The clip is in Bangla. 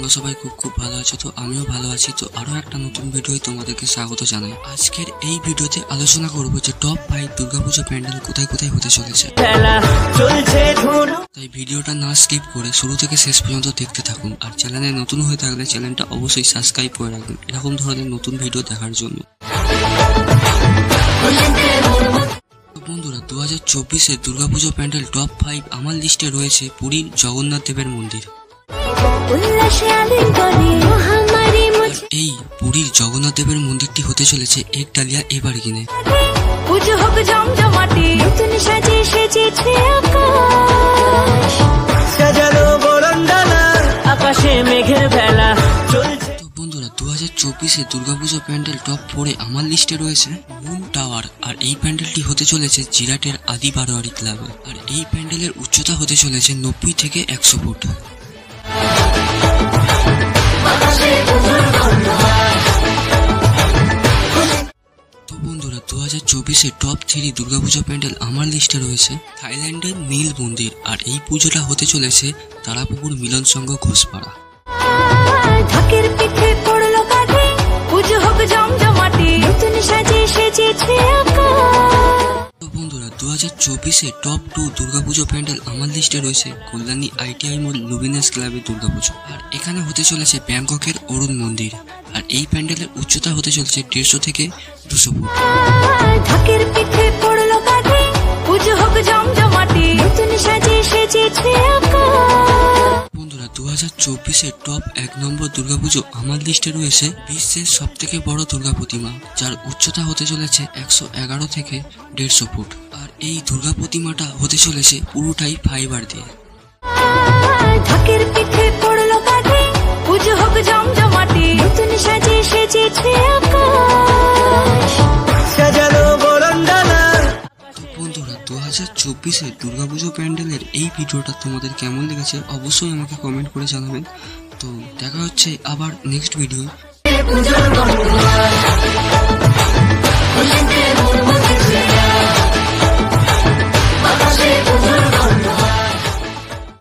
তোমরা সবাই খুব খুব ভালো আছো। তো আমিও ভালো আছি। তো আরো একটা নতুন ভিডিওয় তোমাদেরকে স্বাগত জানাই। আজকের এই ভিডিওতে আলোচনা করব যে টপ 5 দুর্গাপূজা প্যান্ডেল কোথায় কোথায় হতে চলেছে। তাই ভিডিওটা না স্কিপ করে শুরু থেকে শেষ পর্যন্ত দেখতে থাকুন। আর চ্যানেলে নতুন হয়ে থাকলে চ্যানেলটা অবশ্যই সাবস্ক্রাইব করে রাখবেন এরকম ধরনের নতুন ভিডিও দেখার জন্য। বন্ধুরা, 2024-এর দুর্গাপুজো প্যান্ডেল টপ 5 আমার লিস্টে রয়েছে পুরীর জগন্নাথ দেবের মন্দির। এই পুরীর জগন্নাথ দেবের মন্দিরটি হতে চলেছে একডালিয়া এভারগ্রিনে। বন্ধুরা, 2024-এর দুর্গাপুজো প্যান্ডেল টপ 4-এ আমার লিস্টে রয়েছে মুন টাওয়ার। আর এই প্যান্ডেলটি হতে চলেছে জিরাটের আদি বারোয়ারি ক্লাবে। আর এই প্যান্ডেলের উচ্চতা হতে চলেছে 90 থেকে 100 ফুট। তো বন্ধুরা, 2024-এর টপ 3 দুর্গাপুজো প্যান্ডেল আমার লিস্টে রয়েছে থাইল্যান্ডের নীল মন্দির। আর এই পুজোটা হতে চলেছে তারাপুকুর মিলন সংঘ ঘোষপাড়া। তো বন্ধুরা, 2024-এর টপ 2 দুর্গাপুজো প্যান্ডেল আমার লিস্টে রয়েছে কল্যাণী ITI মোড় লুমিনাস ক্লাবের দুর্গাপুজো। আর এখানে হতে চলেছে ব্যাংককের অরুণ মন্দির। আর এই প্যান্ডেলের উচ্চতা হতে চলেছে 150 থেকে 200 ফুট। বন্ধুরা, 2024-এর টপ 1 নম্বর দুর্গাপুজো আমার লিস্টে রয়েছে বিশ্বের সব থেকে বড় দুর্গা প্রতিমা, যার উচ্চতা হতে চলেছে 111 থেকে 150 ফুট। আর এই দুর্গা প্রতিমাটা হতে চলেছে পুরোটাই ফাইবার দিয়ে। বন্ধুরা, 2024-এর দুর্গাপুজো প্যান্ডেলের এই ভিডিওটা তোমাদের কেমন লেগেছে অবশ্যই আমাকে কমেন্ট করে জানাবেন। তো দেখা হচ্ছে আবার নেক্সট ভিডিও।